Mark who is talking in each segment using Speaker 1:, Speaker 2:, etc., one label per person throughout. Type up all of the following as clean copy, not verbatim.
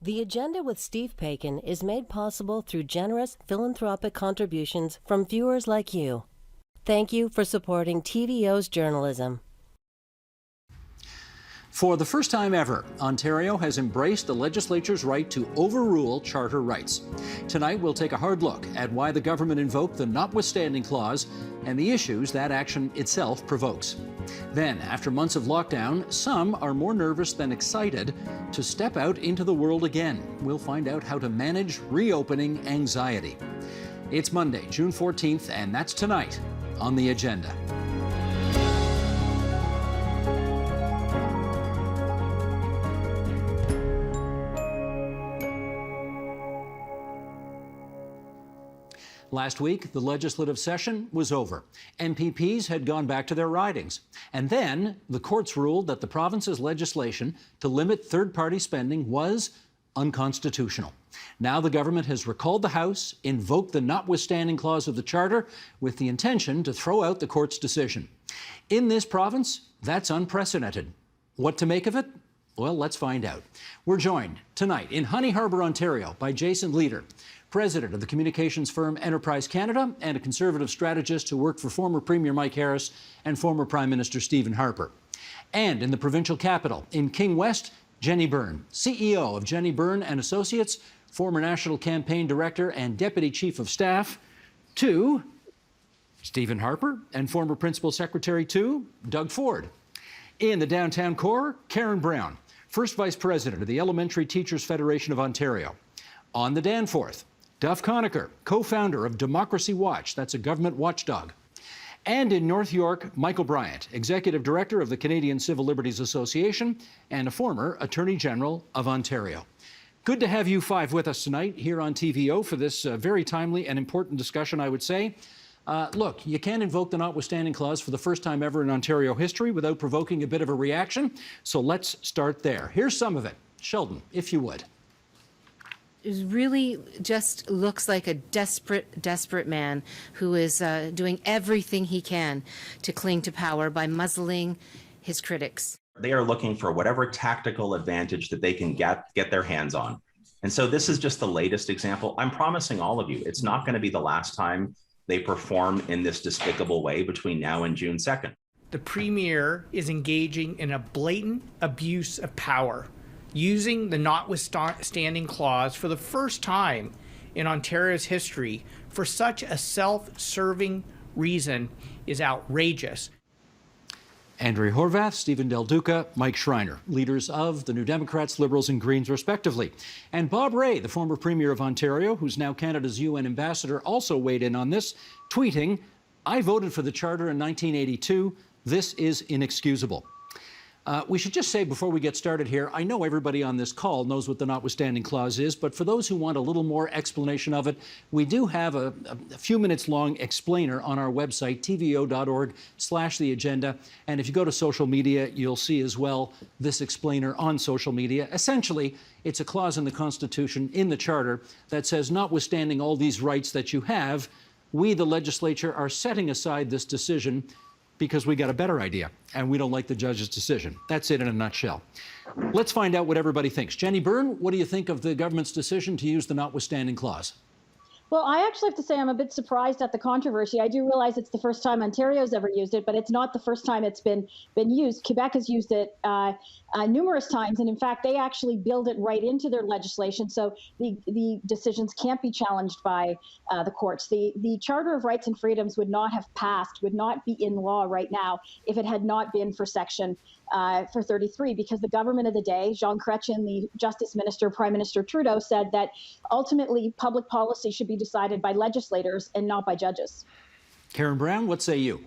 Speaker 1: The Agenda with Steve Paikin is made possible through generous philanthropic contributions from viewers like you. Thank you for supporting TVO's journalism.
Speaker 2: For the first time ever, Ontario has embraced the legislature's right to overrule charter rights. Tonight, we'll take a hard look at why the government invoked the notwithstanding clause and the issues that action itself provokes. Then, after months of lockdown, some are more nervous than excited to step out into the world again. We'll find out how to manage reopening anxiety. It's Monday, June 14th, and that's tonight on The Agenda. Last week, the legislative session was over. MPPs had gone back to their ridings. And then the courts ruled that the province's legislation to limit third-party spending was unconstitutional. Now the government has recalled the House, invoked the notwithstanding clause of the Charter with the intention to throw out the court's decision. In this province, that's unprecedented. What to make of it? Well, let's find out. We're joined tonight in Honey Harbour, Ontario by Jason Leader, president of the communications firm Enterprise Canada and a conservative strategist who worked for former Premier Mike Harris and former Prime Minister Stephen Harper. And in the provincial capital, in King West, Jenny Byrne, CEO of Jenny Byrne and Associates, former National Campaign Director and Deputy Chief of Staff to Stephen Harper and former Principal Secretary to Doug Ford. In the downtown core, Karen Brown, First Vice President of the Elementary Teachers Federation of Ontario. On the Danforth, Duff Conacher, co-founder of Democracy Watch, that's a government watchdog. And in North York, Michael Bryant, Executive Director of the Canadian Civil Liberties Association and a former Attorney General of Ontario. Good to have you five with us tonight here on TVO for this very timely and important discussion, I would say. Look, you can't invoke the notwithstanding clause for the first time ever in Ontario history without provoking a bit of a reaction, so let's start there. Here's some of it. Sheldon, if you would.
Speaker 3: It really just looks like a desperate man who is doing everything he can to cling to power by muzzling his critics.
Speaker 4: They are looking for whatever tactical advantage that they can get their hands on. And so this is just the latest example. I'm promising all of you, it's not going to be the last time they perform in this despicable way between now and June 2nd.
Speaker 5: The Premier is engaging in a blatant abuse of power, using the notwithstanding clause for the first time in Ontario's history for such a self-serving reason is outrageous.
Speaker 2: Andrea Horwath, Stephen Del Duca, Mike Schreiner, leaders of the New Democrats, Liberals and Greens, respectively. And Bob Rae, the former Premier of Ontario, who's now Canada's UN ambassador, also weighed in on this, tweeting, "I voted for the Charter in 1982. This is inexcusable." We should just say before we get started here, I know everybody on this call knows what the notwithstanding clause is, but for those who want a little more explanation of it, we do have a few minutes long explainer on our website, tvo.org/theagenda. And if you go to social media, you'll see as well this explainer on social media. Essentially, it's a clause in the Constitution, in the Charter, that says, notwithstanding all these rights that you have, we, the legislature, are setting aside this decision because we got a better idea, and we don't like the judge's decision. That's it in a nutshell. Let's find out what everybody thinks. Jenny Byrne, what do you think of the government's decision to use the notwithstanding clause?
Speaker 6: Well, I actually have to say I'm a bit surprised at the controversy. I do realize it's the first time Ontario's ever used it, but it's not the first time it's been used. Quebec has used it numerous times, and in fact, they actually build it right into their legislation, so the decisions can't be challenged by the courts. The Charter of Rights and Freedoms would not have passed, would not be in law right now if it had not been for Section 33, because the government of the day, Jean Chrétien, the Justice Minister, Prime Minister Trudeau, said that ultimately public policy should be decided by legislators and not by judges.
Speaker 2: Karen Brown, what say you?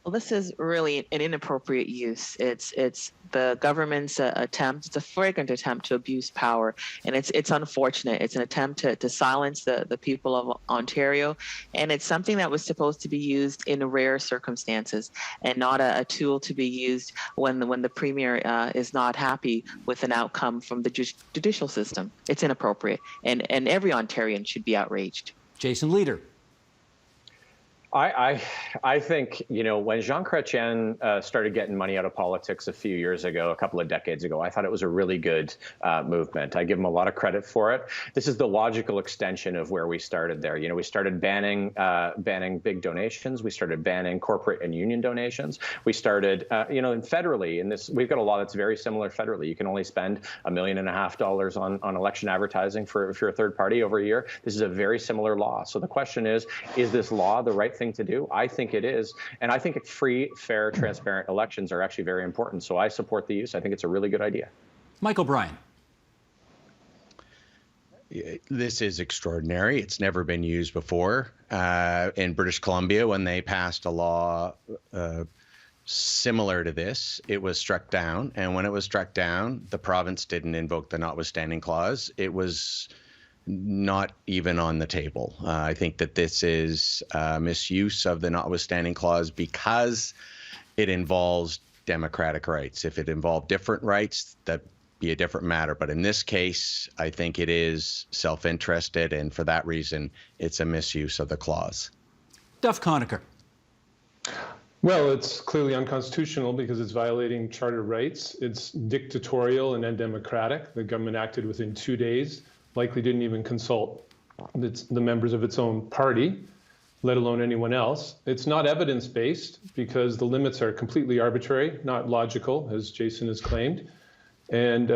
Speaker 7: Well, this is really an inappropriate use. It's the government's attempt, it's a flagrant attempt to abuse power, and it's unfortunate. It's an attempt to silence the people of Ontario, and it's something that was supposed to be used in rare circumstances and not a tool to be used when the Premier is not happy with an outcome from the judicial system. It's inappropriate, and every Ontarian should be outraged.
Speaker 2: Jason Leader.
Speaker 8: I think, when Jean Chrétien started getting money out of politics a few years ago, a couple of decades ago, I thought it was a really good movement. I give him a lot of credit for it. This is the logical extension of where we started there. We started banning big donations. We started banning corporate and union donations. We started, and federally, we've got a law that's very similar federally. You can only spend $1.5 million on election advertising if you're a third party over a year. This is a very similar law. So the question is this law the right thing to do? I think it is. And I think free, fair, transparent elections are actually very important. So I support the use. I think it's a really good idea.
Speaker 2: Michael Bryan.
Speaker 9: This is extraordinary. It's never been used before. In British Columbia, when they passed a law similar to this, it was struck down. And when it was struck down, the province didn't invoke the notwithstanding clause. It was not even on the table. I think that this is misuse of the notwithstanding clause because it involves democratic rights. If it involved different rights, that'd be a different matter. But in this case, I think it is self-interested, and for that reason, it's a misuse of the clause.
Speaker 2: Duff Conacher.
Speaker 10: Well, it's clearly unconstitutional because it's violating charter rights. It's dictatorial and undemocratic. The government acted within 2 days. Likely didn't even consult the members of its own party, let alone anyone else. It's not evidence-based because the limits are completely arbitrary, not logical, as Jason has claimed. And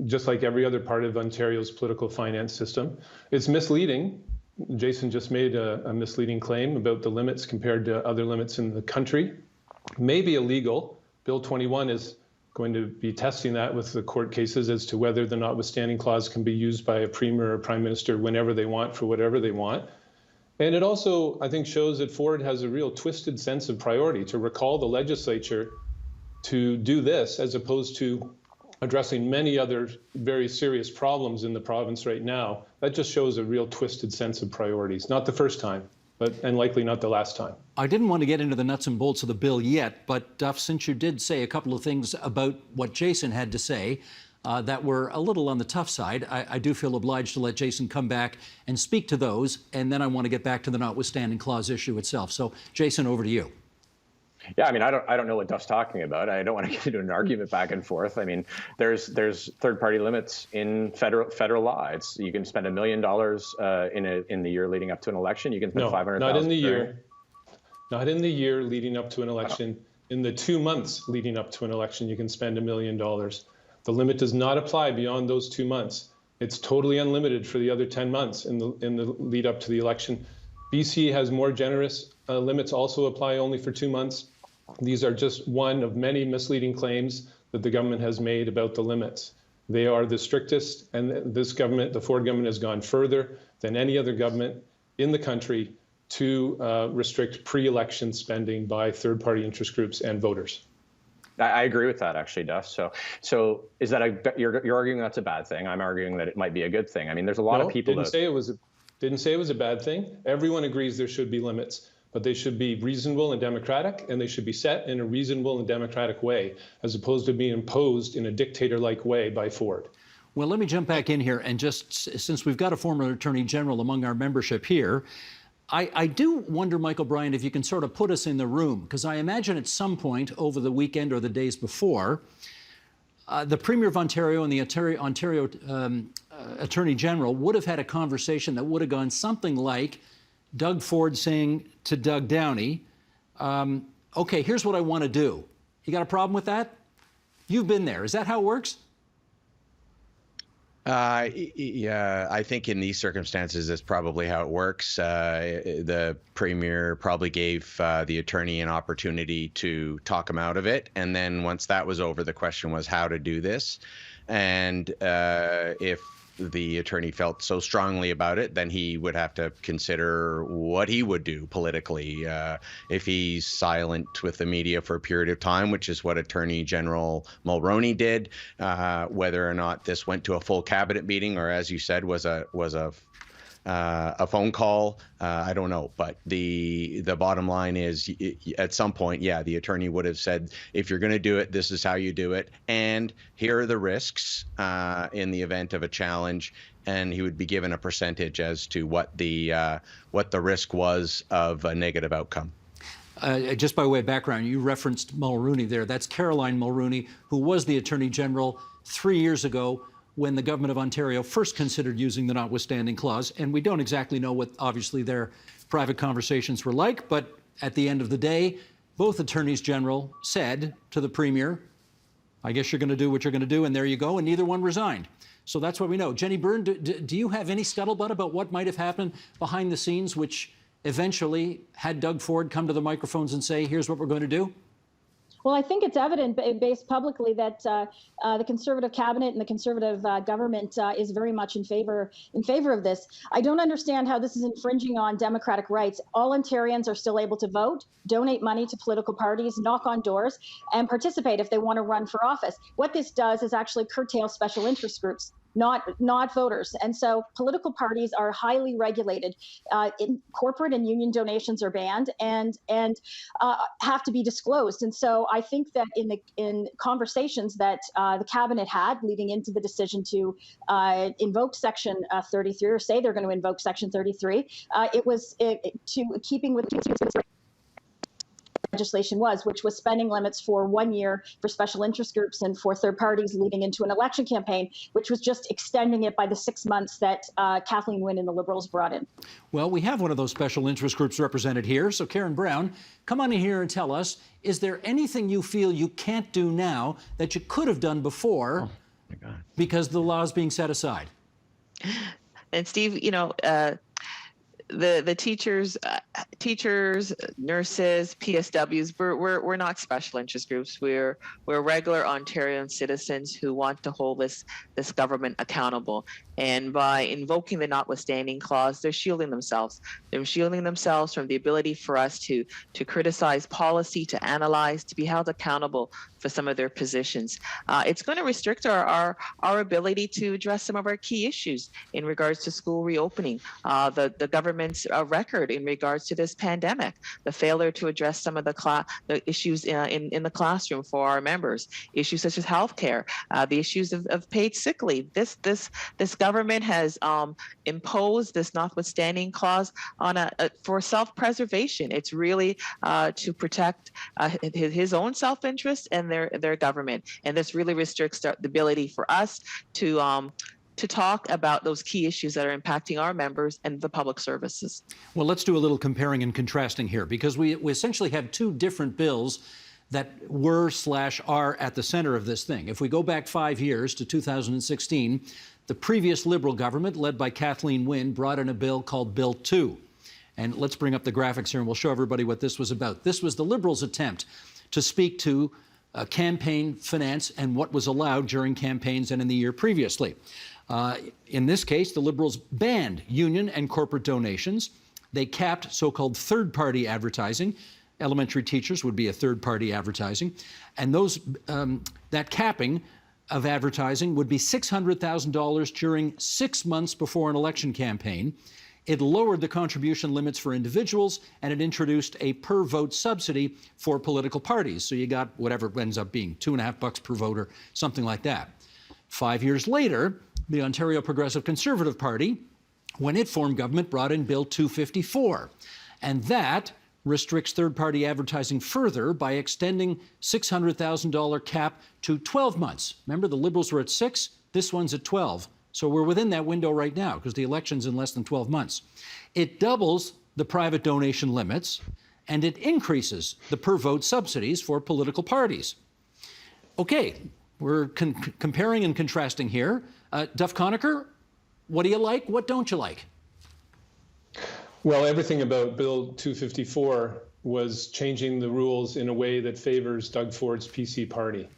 Speaker 10: just like every other part of Ontario's political finance system, it's misleading. Jason just made a misleading claim about the limits compared to other limits in the country. Maybe illegal. Bill 21 is going to be testing that with the court cases as to whether the notwithstanding clause can be used by a premier or prime minister whenever they want for whatever they want. And it also, I think, shows that Ford has a real twisted sense of priority to recall the legislature to do this as opposed to addressing many other very serious problems in the province right now. That just shows a real twisted sense of priorities. Not the first time, and likely not the last time.
Speaker 2: I didn't want to get into the nuts and bolts of the bill yet, but Duff, since you did say a couple of things about what Jason had to say that were a little on the tough side, I do feel obliged to let Jason come back and speak to those, and then I want to get back to the notwithstanding clause issue itself. So, Jason, over to you.
Speaker 8: Yeah, I mean, I don't know what Duff's talking about. I don't want to get into an argument back and forth. I mean, there's third-party limits in federal law. You can spend $1 million in the year leading up to an election. You can spend $500,000.
Speaker 10: Not in the year. Not in the year leading up to an election. In the 2 months leading up to an election, you can spend $1 million. The limit does not apply beyond those 2 months. It's totally unlimited for the other 10 months in the lead up to the election. BC has more generous limits, also apply only for 2 months. These are just one of many misleading claims that the government has made about the limits. They are the strictest, and this government, the Ford government, has gone further than any other government in the country to restrict pre-election spending by third-party interest groups and voters.
Speaker 8: I agree with that, actually, Duff. So is that you're arguing that's a bad thing? I'm arguing that it might be a good thing. I mean, there's a lot of people
Speaker 10: didn't say it was a bad thing. Everyone agrees there should be limits, but they should be reasonable and democratic, and they should be set in a reasonable and democratic way, as opposed to being imposed in a dictator-like way by Ford.
Speaker 2: Well, let me jump back in here, and just since we've got a former Attorney General among our membership here, I do wonder, Michael Bryan, if you can sort of put us in the room, because I imagine at some point over the weekend or the days before, the Premier of Ontario and the Ontario Attorney General would have had a conversation that would have gone something like Doug Ford saying to Doug Downey, okay, here's what I want to do. You got a problem with that? You've been there. Is that how it works?
Speaker 9: Yeah, I think in these circumstances, that's probably how it works. The Premier probably gave the attorney an opportunity to talk him out of it. And then once that was over, the question was how to do this. And if the attorney felt so strongly about it, then he would have to consider what he would do politically. If he's silent with the media for a period of time, which is what Attorney General Mulroney did, whether or not this went to a full cabinet meeting or, as you said, was a a phone call. I don't know, but the bottom line is, at some point, yeah, the attorney would have said, if you're going to do it, this is how you do it, and here are the risks in the event of a challenge, and he would be given a percentage as to what the risk was of a negative outcome.
Speaker 2: Just by way of background, you referenced Mulrooney there. That's Caroline Mulrooney, who was the Attorney General 3 years ago when the government of Ontario first considered using the notwithstanding clause. And we don't exactly know what, obviously, their private conversations were like. But at the end of the day, both Attorneys General said to the Premier, I guess you're going to do what you're going to do, and there you go. And neither one resigned. So that's what we know. Jenny Byrne, do you have any scuttlebutt about what might have happened behind the scenes, which eventually had Doug Ford come to the microphones and say, here's what we're going to do?
Speaker 6: Well, I think it's evident based publicly that the Conservative cabinet and the Conservative government is very much in favor of this. I don't understand how this is infringing on democratic rights. All Ontarians are still able to vote, donate money to political parties, knock on doors, and participate if they want to run for office. What this does is actually curtail special interest groups, not voters. And so political parties are highly regulated. Corporate and union donations are banned and have to be disclosed. And so I think that in conversations that the cabinet had leading into the decision to invoke Section 33, or say they're going to invoke Section 33, it was to keeping with legislation which was spending limits for 1 year for special interest groups and for third parties leading into an election campaign, which was just extending it by the 6 months that Kathleen Wynne and the Liberals brought in.
Speaker 2: Well, we have one of those special interest groups represented here. So Karen Brown, come on in here and tell us, is there anything you feel you can't do now that you could have done before because the law is being set aside?
Speaker 7: And Steve, the teachers, nurses, PSWs, we're not special interest groups. We're regular Ontarian citizens who want to hold this government accountable. And by invoking the notwithstanding clause, they're shielding themselves. They're shielding themselves from the ability for us to criticize policy, to analyze, to be held accountable for some of their positions. It's going to restrict our ability to address some of our key issues in regards to school reopening, the government's record in regards to this pandemic, the failure to address some of the issues in the classroom for our members, issues such as healthcare, the issues of paid sick leave. This government has imposed this notwithstanding clause on for self-preservation. It's really to protect his own self-interest and their government, and this really restricts the ability for us to talk about those key issues that are impacting our members and the public services.
Speaker 2: Well, let's do a little comparing and contrasting here, because we essentially have two different bills that were/are at the center of this thing. If we go back 5 years to 2016, the previous Liberal government, led by Kathleen Wynne, brought in a bill called Bill 2. And let's bring up the graphics here and we'll show everybody what this was about. This was the Liberals' attempt to speak to campaign finance and what was allowed during campaigns and in the year previously. In this case, the Liberals banned union and corporate donations. They capped so-called third-party advertising. Elementary teachers would be a third-party advertising. And that capping of advertising would be $600,000 during 6 months before an election campaign. It lowered the contribution limits for individuals, and it introduced a per-vote subsidy for political parties. So you got whatever it ends up being, $2.50 per vote or something like that. 5 years later, the Ontario Progressive Conservative Party, when it formed government, brought in Bill 254. And that restricts third-party advertising further by extending $600,000 cap to 12 months. Remember, the Liberals were at 6, this one's at 12. So we're within that window right now because the election's in less than 12 months. It doubles the private donation limits, and it increases the per-vote subsidies for political parties. Okay, we're comparing and contrasting here. Duff Conacher, what do you like? What don't you like?
Speaker 10: Well, everything about Bill 254 was changing the rules in a way that favors Doug Ford's PC party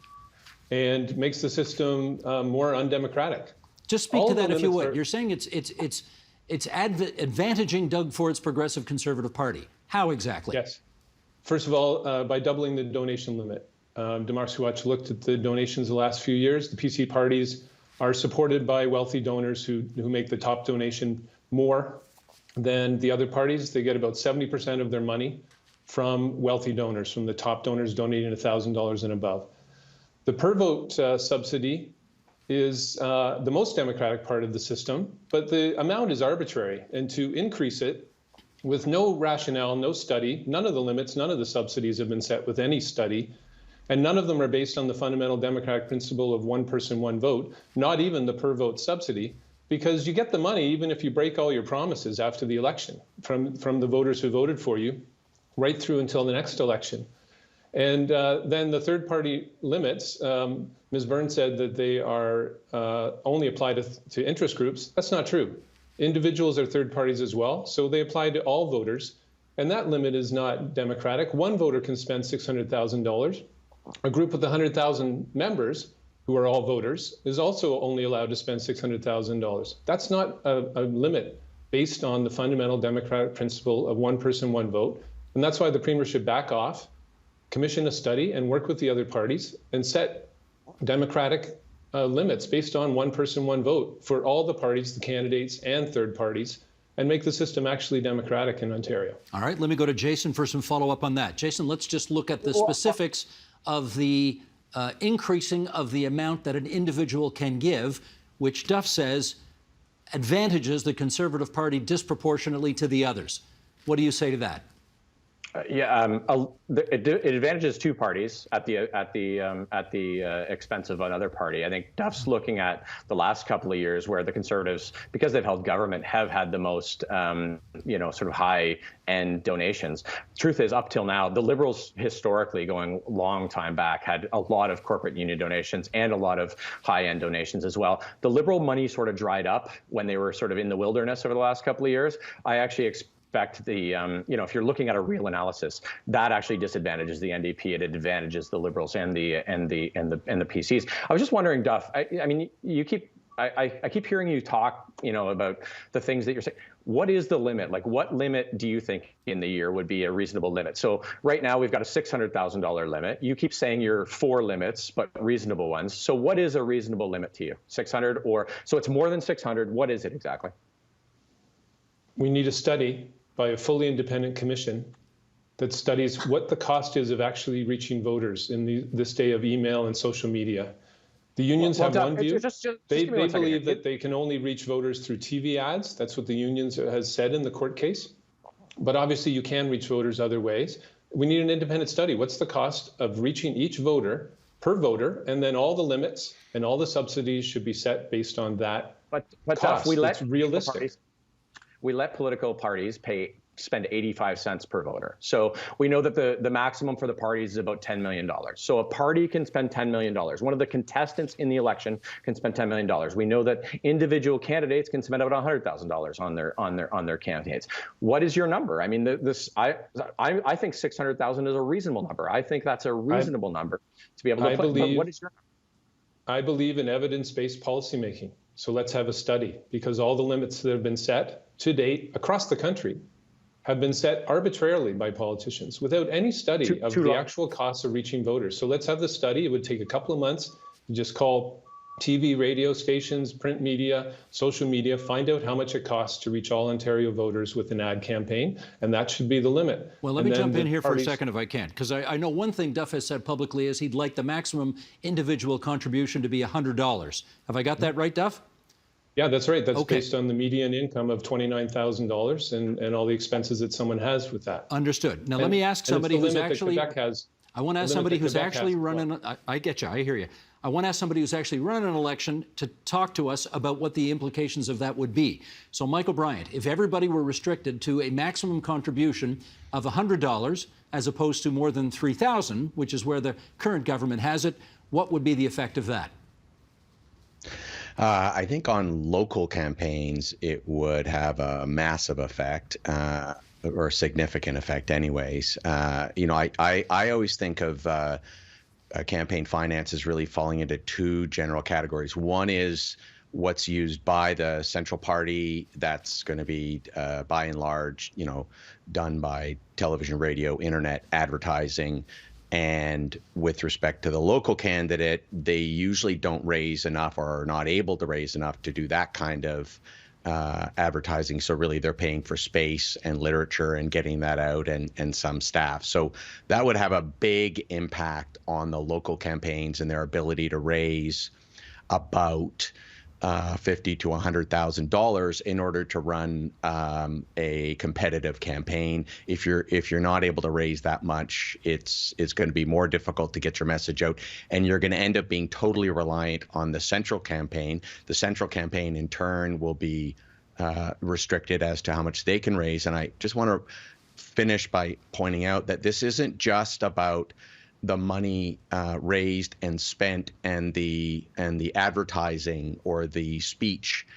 Speaker 10: and makes the system more undemocratic.
Speaker 2: Just speak to that if you would. You're saying it's advantaging Doug Ford's Progressive Conservative Party. How exactly?
Speaker 10: Yes. First of all, by doubling the donation limit. Democracy Watch looked at the donations the last few years. The PC parties are supported by wealthy donors who make the top donation more than the other parties. They get about 70% of their money from wealthy donors, from the top donors donating $1,000 and above. The per vote subsidy is the most democratic part of the system, but the amount is arbitrary. And to increase it with no rationale, no study, none of the limits, none of the subsidies have been set with any study, and none of them are based on the fundamental democratic principle of one person, one vote, not even the per vote subsidy, because you get the money even if you break all your promises after the election from the voters who voted for you, right through until the next election. And then the third party limits, Ms. Byrne said that they are only applied to interest groups. That's not true. Individuals are third parties as well, so they apply to all voters. And that limit is not democratic. One voter can spend $600,000. A group with 100,000 members, who are all voters, is also only allowed to spend $600,000. That's not a limit based on the fundamental democratic principle of one person, one vote. And that's why the Premier should back off, commission a study, and work with the other parties and set democratic limits based on one person, one vote for all the parties, the candidates, and third parties, and make the system actually democratic in Ontario.
Speaker 2: All right, let me go to Jason for some follow-up on that. Jason, let's just look at the specifics of the increasing of the amount that an individual can give, which Duff says advantages the Conservative Party disproportionately to the others. What do you say to that?
Speaker 8: It advantages two parties at the expense of another party. I think Duff's looking at the last couple of years where the Conservatives, because they've held government, have had the most, sort of high-end donations. Truth is, up till now, the Liberals historically, going a long time back, had a lot of corporate union donations and a lot of high-end donations as well. The Liberal money sort of dried up when they were sort of in the wilderness over the last couple of years. I actually expect the, if you're looking at a real analysis, that actually disadvantages the NDP. It advantages the Liberals and the PCs. I was just wondering, Duff. I keep hearing you talk, about the things that you're saying. What is the limit? Like, what limit do you think in the year would be a reasonable limit? So right now we've got a $600,000 limit. You keep saying you're for limits, but reasonable ones. So what is a reasonable limit to you? 600, or so it's more than 600. What is it exactly?
Speaker 10: We need a study by a fully independent commission that studies what the cost is of actually reaching voters in this day of email and social media. The unions have one view. They believe that they can only reach voters through TV ads. That's what the unions has said in the court case. But obviously you can reach voters other ways. We need an independent study. What's the cost of reaching each voter per voter? And then all the limits and all the subsidies should be set based on that cost. It's realistic.
Speaker 8: We let political parties spend 85 cents per voter. So we know that the maximum for the parties is about $10 million. So a party can spend $10 million. One of the contestants in the election can spend $10 million. We know that individual candidates can spend about $100,000 on their candidates. What is your number? I mean, I think 600,000 is a reasonable number. I think that's a reasonable number to be able to put. But what is your number?
Speaker 10: I believe in evidence-based policymaking. So let's have a study, because all the limits that have been set to date across the country have been set arbitrarily by politicians without any study of the actual costs of reaching voters. So let's have the study. It would take a couple of months. You just call TV, radio stations, print media, social media, find out how much it costs to reach all Ontario voters with an ad campaign, and that should be the limit.
Speaker 2: Well, let me jump in here for a second if I can, because I know one thing Duff has said publicly is he'd like the maximum individual contribution to be $100. Have I got that right, Duff?
Speaker 10: Yeah, that's right. That's based on the median income of $29,000 and all the expenses that someone has with that.
Speaker 2: Understood. Now, let me ask somebody who's actually... I want to ask somebody who's actually running... I get you. I hear you. I want to ask somebody who's actually running an election to talk to us about what the implications of that would be. So, Michael Bryant, if everybody were restricted to a maximum contribution of $100 as opposed to more than $3,000, which is where the current government has it, what would be the effect of that?
Speaker 9: I think on local campaigns, it would have a massive effect, or a significant effect anyways. I always think of campaign finance as really falling into two general categories. One is what's used by the central party. That's going to be, by and large, done by television, radio, internet, advertising. And with respect to the local candidate, they usually don't raise enough or are not able to raise enough to do that kind of advertising. So really they're paying for space and literature and getting that out and some staff. So that would have a big impact on the local campaigns and their ability to raise about $50,000 to $100,000 in order to run a competitive campaign. If you're not able to raise that much, it's going to be more difficult to get your message out, and you're going to end up being totally reliant on the central campaign. The central campaign, in turn, will be restricted as to how much they can raise. And I just want to finish by pointing out that this isn't just about the money raised and spent and the advertising or the speech,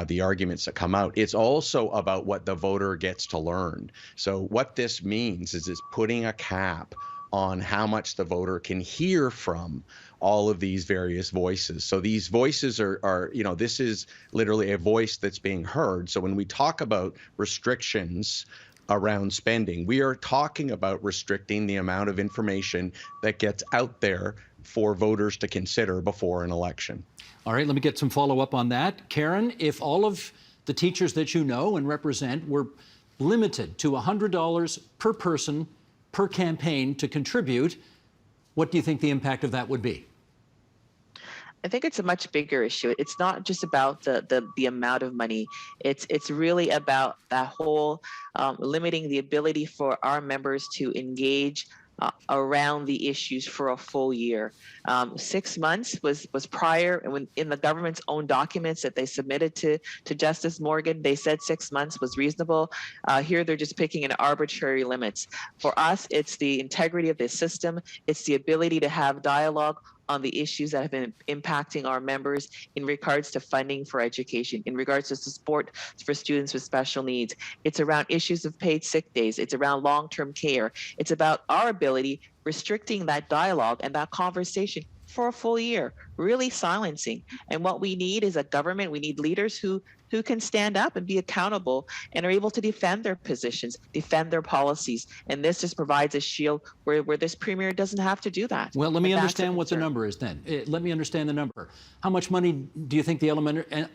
Speaker 9: the arguments that come out. It's also about what the voter gets to learn. So what this means is it's putting a cap on how much the voter can hear from all of these various voices. So these voices are, this is literally a voice that's being heard. So when we talk about restrictions around spending, we are talking about restricting the amount of information that gets out there for voters to consider before an election.
Speaker 2: All right, let me get some follow-up on that. Karen, if all of the teachers that you know and represent were limited to $100 per person per campaign to contribute, what do you think the impact of that would be?
Speaker 7: I think it's a much bigger issue. It's not just about the amount of money. It's really about that whole limiting the ability for our members to engage around the issues for a full year. 6 months was prior, and when in the government's own documents that they submitted to Justice Morgan, they said 6 months was reasonable. Here they're just picking an arbitrary limits. For us, it's the integrity of the system. It's the ability to have dialogue on the issues that have been impacting our members in regards to funding for education, in regards to support for students with special needs. It's around issues of paid sick days. It's around long-term care. It's about our ability restricting that dialogue and that conversation for a full year, really silencing. And what we need is a government, we need leaders who can stand up and be accountable and are able to defend their positions, defend their policies. And this just provides a shield where this premier doesn't have to do that.
Speaker 2: Well, let me understand what the number is then. Let me understand the number. How much money do you think the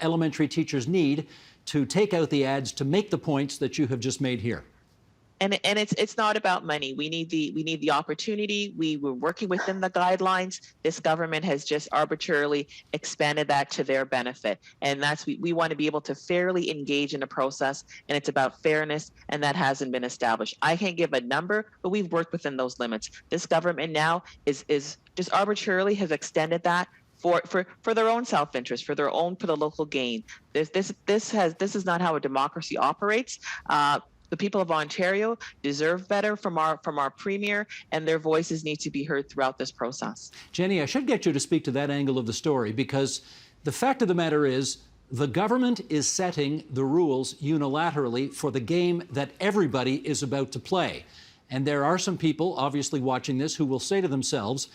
Speaker 2: elementary teachers need to take out the ads to make the points that you have just made here?
Speaker 7: And it's not about money. We need the opportunity. We were working within the guidelines. This government has just arbitrarily expanded that to their benefit. And that's we want to be able to fairly engage in the process. And it's about fairness, and that hasn't been established. I can't give a number, but we've worked within those limits. This government now is just arbitrarily has extended that for their own self-interest, for their own political gain. This is not how a democracy operates. The people of Ontario deserve better from our premier, and their voices need to be heard throughout this process.
Speaker 2: Jenny, I should get you to speak to that angle of the story, because the fact of the matter is the government is setting the rules unilaterally for the game that everybody is about to play. And there are some people obviously watching this who will say to themselves,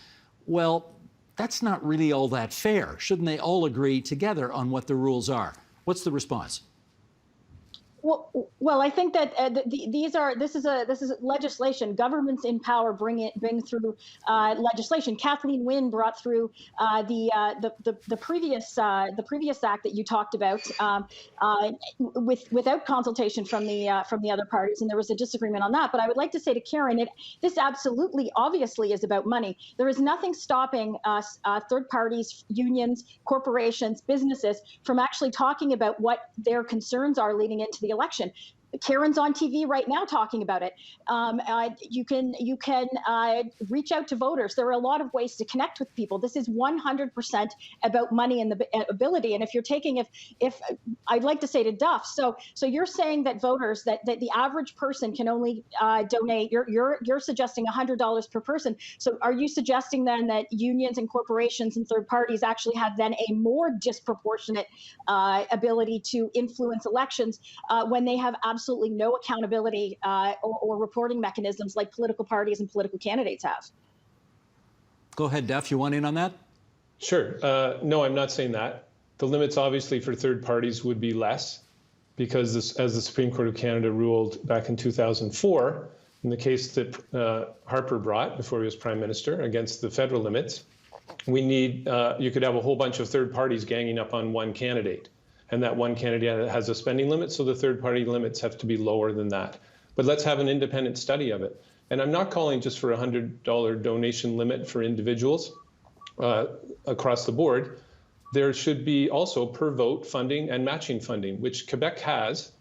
Speaker 2: well, that's not really all that fair. Shouldn't they all agree together on what the rules are? What's the response?
Speaker 6: Well, I think that this is legislation. Governments in power bring through legislation. Kathleen Wynne brought through the previous act that you talked about without consultation from the other parties, and there was a disagreement on that. But I would like to say to Karen, this absolutely, obviously, is about money. There is nothing stopping us, third parties, unions, corporations, businesses, from actually talking about what their concerns are leading into the election. Karen's on TV right now talking about it. You can reach out to voters. There are a lot of ways to connect with people. This is 100% about money and the ability. And if you're taking, if I'd like to say to Duff, so you're saying that voters, that the average person can only donate. You're suggesting $100 per person. So are you suggesting then that unions and corporations and third parties actually have then a more disproportionate ability to influence elections when they have absolutely no accountability or reporting mechanisms like political parties and political candidates have?
Speaker 2: Go ahead, Duff. You want in on that?
Speaker 10: Sure. No, I'm not saying that. The limits obviously for third parties would be less, because as the Supreme Court of Canada ruled back in 2004, in the case that Harper brought before he was Prime Minister against the federal limits, we need, you could have a whole bunch of third parties ganging up on one candidate. and that one candidate has a spending limit, so the third-party limits have to be lower than that. But let's have an independent study of it. And I'm not calling just for a $100 donation limit for individuals across the board. There should be also per vote funding and matching funding, which Quebec has,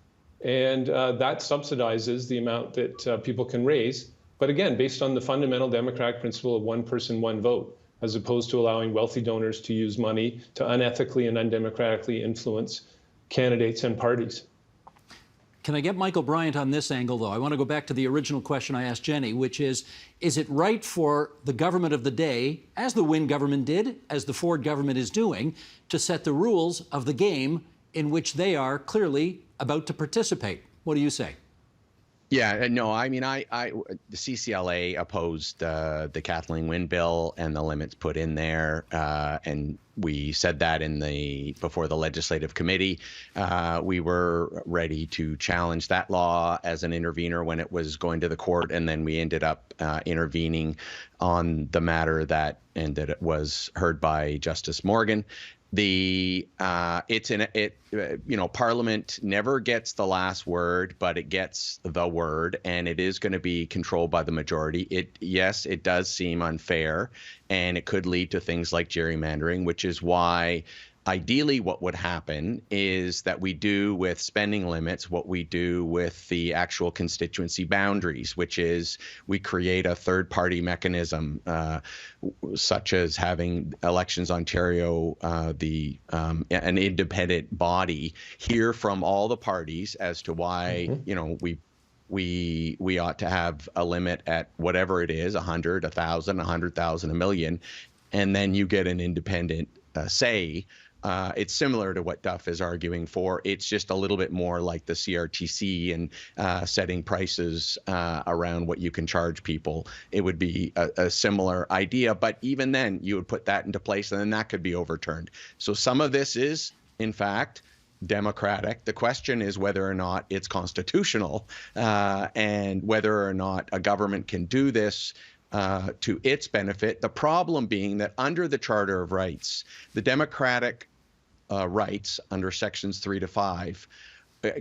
Speaker 10: and that subsidizes the amount that people can raise. But again, based on the fundamental democratic principle of one person, one vote, as opposed to allowing wealthy donors to use money to unethically and undemocratically influence candidates and parties.
Speaker 2: Can I get Michael Bryant on this angle, though? I want to go back to the original question I asked Jenny, which is it right for the government of the day, as the Wynne government did, as the Ford government is doing, to set the rules of the game in which they are clearly about to participate? What do you say?
Speaker 9: Yeah, no, I mean, the CCLA opposed the Kathleen Wynne bill and the limits put in there, and we said that before the legislative committee. We were ready to challenge that law as an intervener when it was going to the court, and then we ended up intervening on the matter that was heard by Justice Morgan. Parliament never gets the last word, but it gets the word, and it is going to be controlled by the majority. Yes, it does seem unfair, and it could lead to things like gerrymandering, which is why ideally what would happen is that we do with spending limits what we do with the actual constituency boundaries, which is we create a third-party mechanism, such as having Elections Ontario, an independent body, hear from all the parties as to why we ought to have a limit at whatever it is, 100, 1,000, 100,000, a million, and then you get an independent say. It's similar to what Duff is arguing for. It's just a little bit more like the CRTC and setting prices around what you can charge people. It would be a similar idea, but even then you would put that into place and then that could be overturned. So some of this is, in fact, democratic. The question is whether or not it's constitutional and whether or not a government can do this to its benefit. The problem being that under the Charter of Rights, the democratic rights under sections 3 to 5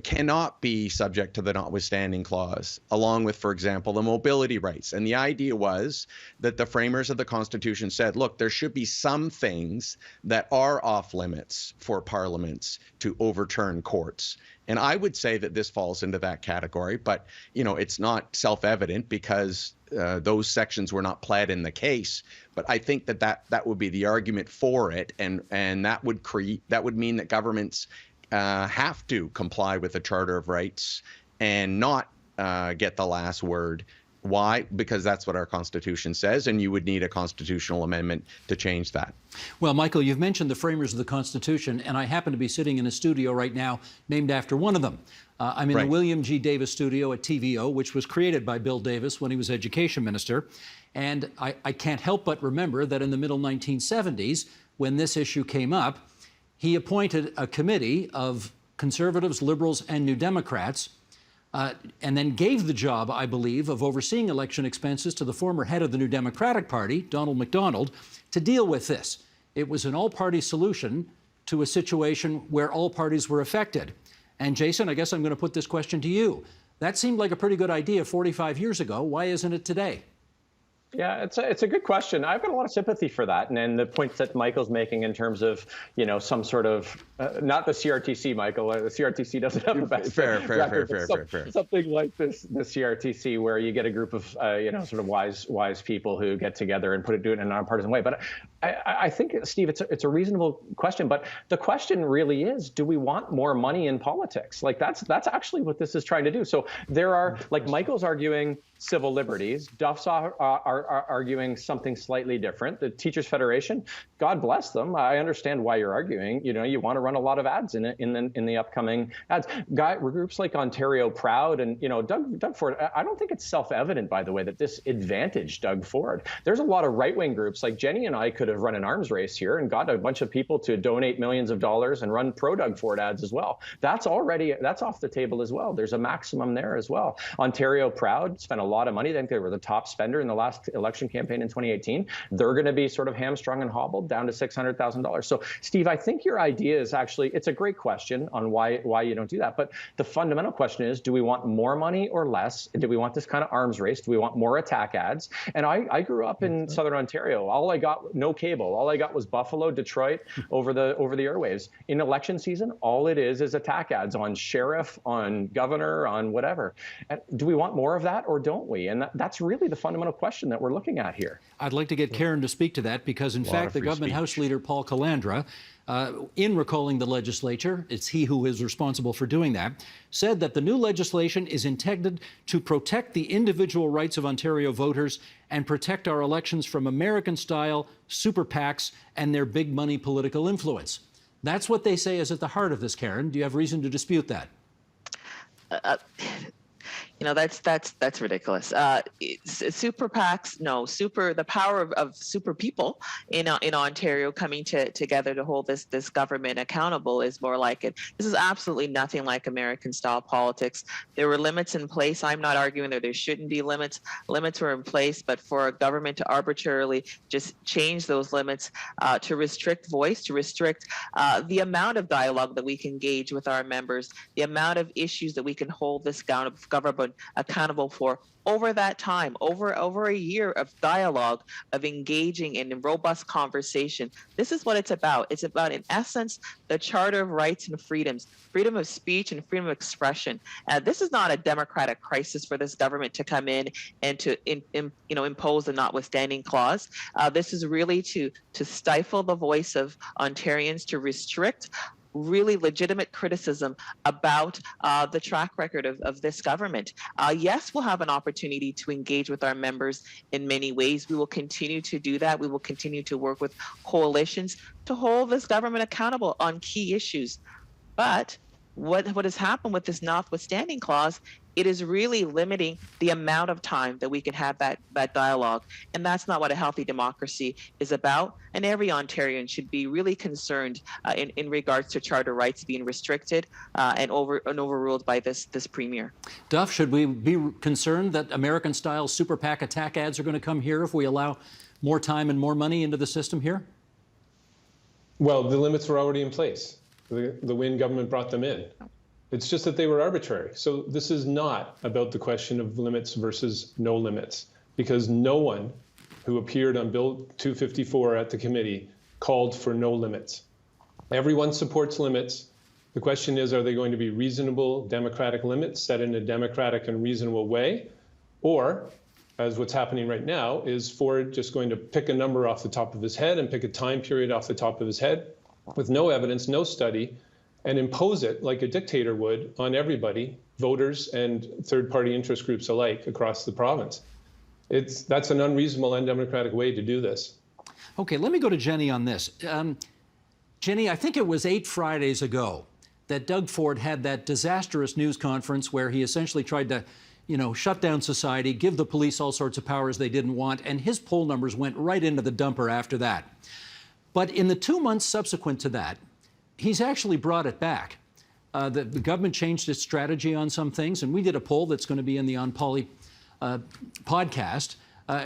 Speaker 9: cannot be subject to the notwithstanding clause, along with, for example, the mobility rights. And the idea was that the framers of the Constitution said, look, there should be some things that are off limits for parliaments to overturn courts. And I would say that this falls into that category, but it's not self-evident because those sections were not pled in the case. But I think that would be the argument for it, and that would mean that governments have to comply with the Charter of Rights and not get the last word. Why? Because that's what our Constitution says, and you would need a constitutional amendment to change that.
Speaker 2: Well, Michael, you've mentioned the framers of the Constitution, and I happen to be sitting in a studio right now named after one of them. I'm in the William G. Davis studio at TVO, which was created by Bill Davis when he was Education Minister. And I can't help but remember that in the middle 1970s, when this issue came up, he appointed a committee of Conservatives, Liberals, and New Democrats, and then gave the job, I believe, of overseeing election expenses to the former head of the New Democratic Party, Donald MacDonald, to deal with this. It was an all-party solution to a situation where all parties were affected. And Jason, I guess I'm going to put this question to you. That seemed like a pretty good idea 45 years ago. Why isn't it today?
Speaker 8: Yeah, it's a good question. I've got a lot of sympathy for that, and the points that Michael's making in terms of some sort of not the CRTC, Michael. The CRTC doesn't have the best
Speaker 9: fair.
Speaker 8: Something like this, the CRTC, where you get a group of sort of wise people who get together and do it in a nonpartisan way. But I think, Steve, it's a reasonable question. But the question really is, do we want more money in politics? Like that's actually what this is trying to do. So there are, like Michael's arguing, civil liberties. Duff's are arguing something slightly different. The Teachers Federation, God bless them. I understand why you're arguing. You want to run a lot of ads in the upcoming ads. Groups like Ontario Proud and Doug Ford. I don't think it's self-evident, by the way, that this advantaged Doug Ford. There's a lot of right-wing groups like Jenny and I could have run an arms race here and got a bunch of people to donate millions of dollars and run pro-Doug Ford ads as well. That's off the table as well. There's a maximum there as well. Ontario Proud spent a lot of money. I think they were the top spender in the last election campaign in 2018, they're going to be sort of hamstrung and hobbled down to $600,000. So, Steve, I think your idea is actually, it's a great question on why you don't do that. But the fundamental question is, do we want more money or less? Do we want this kind of arms race? Do we want more attack ads? And I grew up in Southern Ontario. All I got, no cable. All I got was Buffalo, Detroit over the airwaves. In election season, all it is attack ads on sheriff, on governor, on whatever. And do we want more of that or don't we? And that's really the fundamental question that we're looking at here.
Speaker 2: I'd like to get Karen to speak to that because, in fact, the government House Leader, Paul Calandra, in recalling the legislature, it's he who is responsible for doing that, said that the new legislation is intended to protect the individual rights of Ontario voters and protect our elections from American-style super PACs and their big money political influence. That's what they say is at the heart of this, Karen. Do you have reason to dispute that?
Speaker 7: That's ridiculous. Super PACs, no. The power of super people in Ontario coming together to hold this government accountable is more like it. This is absolutely nothing like American-style politics. There were limits in place. I'm not arguing that there shouldn't be limits. Limits were in place, but for a government to arbitrarily just change those limits, to restrict voice, to restrict the amount of dialogue that we can engage with our members, the amount of issues that we can hold this government accountable for over that time, over a year of dialogue, of engaging in robust conversation. This is what it's about. It's about, in essence, the Charter of Rights and Freedoms, freedom of speech and freedom of expression. This is not a democratic crisis for this government to come in and to impose the notwithstanding clause. This is really to stifle the voice of Ontarians, to restrict really legitimate criticism about the track record of this government. Yes, we'll have an opportunity to engage with our members in many ways. We will continue to do that. We will continue to work with coalitions to hold this government accountable on key issues. But what has happened with this notwithstanding clause, it is really limiting the amount of time that we can have that dialogue. And that's not what a healthy democracy is about. And every Ontarian should be really concerned in regards to charter rights being restricted and overruled by this premier.
Speaker 2: Duff, should we be concerned that American-style super PAC attack ads are going to come here if we allow more time and more money into the system here?
Speaker 10: Well, the limits were already in place. The Wynne government brought them in. It's just that they were arbitrary. So this is not about the question of limits versus no limits, because no one who appeared on Bill 254 at the committee called for no limits. Everyone supports limits. The question is, are they going to be reasonable democratic limits set in a democratic and reasonable way? Or, as what's happening right now, is Ford just going to pick a number off the top of his head and pick a time period off the top of his head with no evidence, no study, and impose it like a dictator would on everybody, voters and third-party interest groups alike across the province. That's an unreasonable, undemocratic way to do this.
Speaker 2: Okay, let me go to Jenny on this. Jenny, I think it was 8 Fridays ago that Doug Ford had that disastrous news conference where he essentially tried to, shut down society, give the police all sorts of powers they didn't want, and his poll numbers went right into the dumper after that. But in the 2 months subsequent to that, he's actually brought it back. The government changed its strategy on some things, and we did a poll that's going to be in the On Poly podcast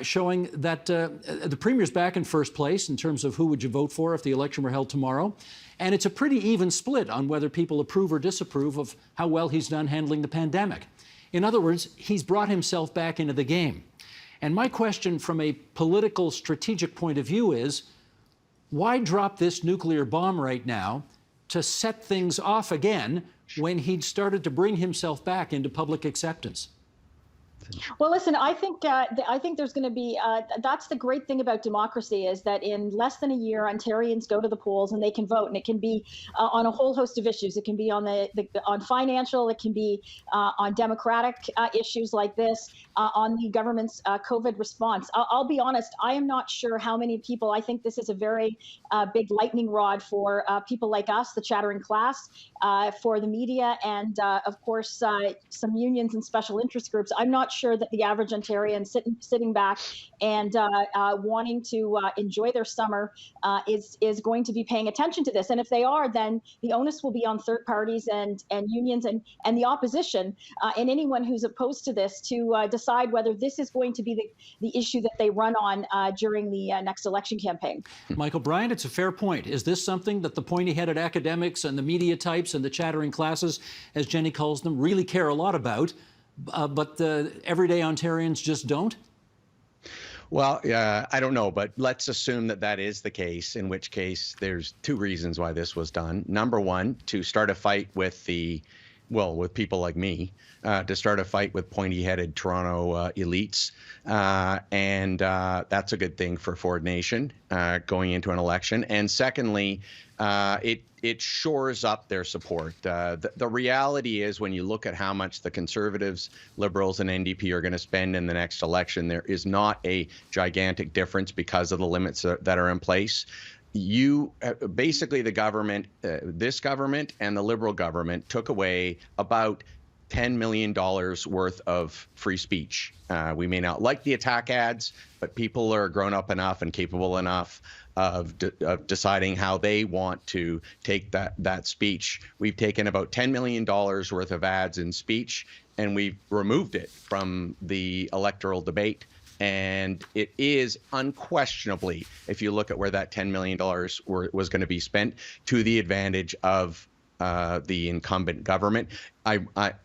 Speaker 2: showing that the Premier's back in first place in terms of who would you vote for if the election were held tomorrow. And it's a pretty even split on whether people approve or disapprove of how well he's done handling the pandemic. In other words, he's brought himself back into the game. And my question from a political strategic point of view is, why drop this nuclear bomb right now to set things off again when he'd started to bring himself back into public acceptance?
Speaker 6: Well, listen, I think there's going to be, that's the great thing about democracy, is that in less than a year, Ontarians go to the polls and they can vote, and it can be on a whole host of issues. It can be on on financial, it can be on democratic issues like this, on the government's COVID response. I'll be honest, I am not sure how many people. I think this is a very big lightning rod for people like us, the chattering class, for the media, and of course some unions and special interest groups. I'm not not sure that the average Ontarian sitting back and wanting to enjoy their summer is going to be paying attention to this. And if they are, then the onus will be on third parties and unions and the opposition and anyone who's opposed to this to decide whether this is going to be the issue that they run on during the next election campaign.
Speaker 2: Michael Bryant, it's a fair point. Is this something that the pointy-headed academics and the media types and the chattering classes, as Jenny calls them, really care a lot about, but the everyday Ontarians just don't?
Speaker 9: Well, I don't know, but let's assume that that is the case, in which case there's two reasons why this was done. Number one, to start a fight with with people like me, to start a fight with pointy-headed Toronto elites. And that's a good thing for Ford Nation going into an election. And secondly, it shores up their support. The reality is, when you look at how much the Conservatives, Liberals, and NDP are going to spend in the next election, there is not a gigantic difference because of the limits that are in place. Basically, the government, this government and the Liberal government, took away about $10 million worth of free speech. We may not like the attack ads, but people are grown up enough and capable enough of deciding how they want to take that speech. We've taken about $10 million worth of ads in speech, and we've removed it from the electoral debate. And it is unquestionably, if you look at where that $10 million was going to be spent, to the advantage of the incumbent government.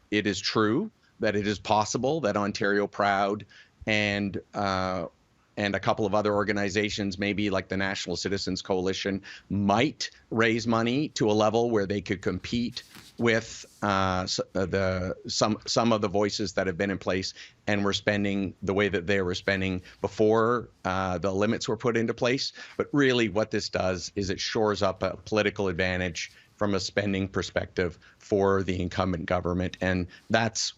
Speaker 9: It is true that it is possible that Ontario Proud and a couple of other organizations, maybe like the National Citizens Coalition, might raise money to a level where they could compete with some of the voices that have been in place and were spending the way that they were spending before the limits were put into place. But really what this does is it shores up a political advantage from a spending perspective for the incumbent government. And that's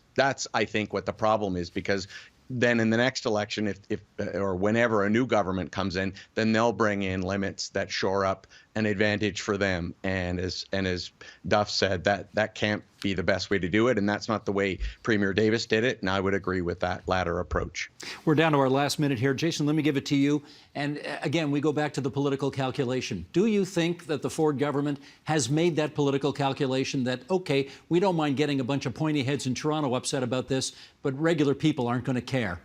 Speaker 9: I think what the problem is, because then in the next election, if or whenever a new government comes in, then they'll bring in limits that shore up an advantage for them. And as Duff said, that can't be the best way to do it. And that's not the way Premier Davis did it. And I would agree with that latter approach.
Speaker 2: We're down to our last minute here. Jason, let me give it to you. And again, we go back to the political calculation. Do you think that the Ford government has made that political calculation that, okay, we don't mind getting a bunch of pointy heads in Toronto upset about this, but regular people aren't going to care?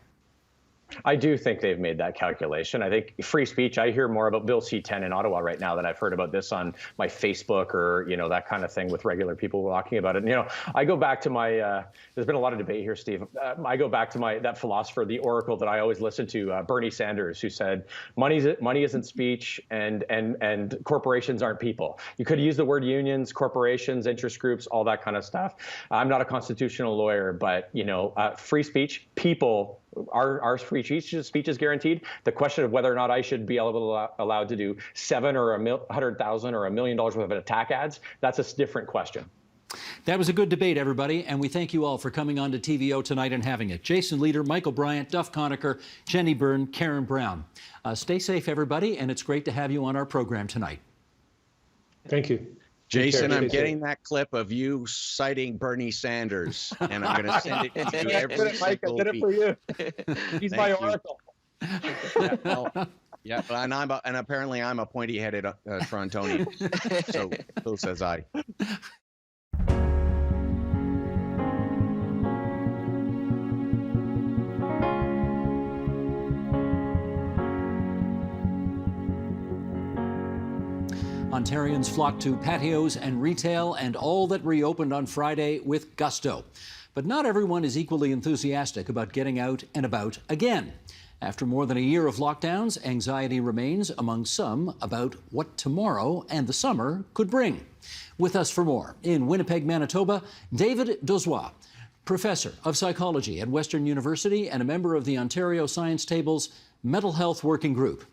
Speaker 8: I do think they've made that calculation. I think free speech, I hear more about Bill C-10 in Ottawa right now than I've heard about this on my Facebook or, that kind of thing with regular people talking about it. And, I go back to my, there's been a lot of debate here, Steve. I go back to that philosopher, the oracle that I always listen to, Bernie Sanders, who said, money isn't speech and corporations aren't people. You could use the word unions, corporations, interest groups, all that kind of stuff. I'm not a constitutional lawyer, but, free speech, people, our free speech is guaranteed. The question of whether or not I should be allowed to do 7 or 100,000 or $1 million worth of attack ads, that's a different question.
Speaker 2: That was a good debate, everybody, and we thank you all for coming on to TVO tonight and having it. Jason Leader, Michael Bryant, Duff Conacher, Jenny Byrne, Karen Brown. Stay safe, everybody, and it's great to have you on our program tonight.
Speaker 10: Thank you.
Speaker 9: Jason, I'm getting that clip of you citing Bernie Sanders, and I'm going to send it to you every single week. I did it for you. He's my oracle. And apparently I'm a pointy-headed Torontonian. So says I.
Speaker 2: Ontarians flocked to patios and retail and all that reopened on Friday with gusto. But not everyone is equally enthusiastic about getting out and about again. After more than a year of lockdowns, anxiety remains among some about what tomorrow and the summer could bring. With us for more, in Winnipeg, Manitoba, David Dozois, professor of psychology at Western University and a member of the Ontario Science Table's Mental Health Working Group.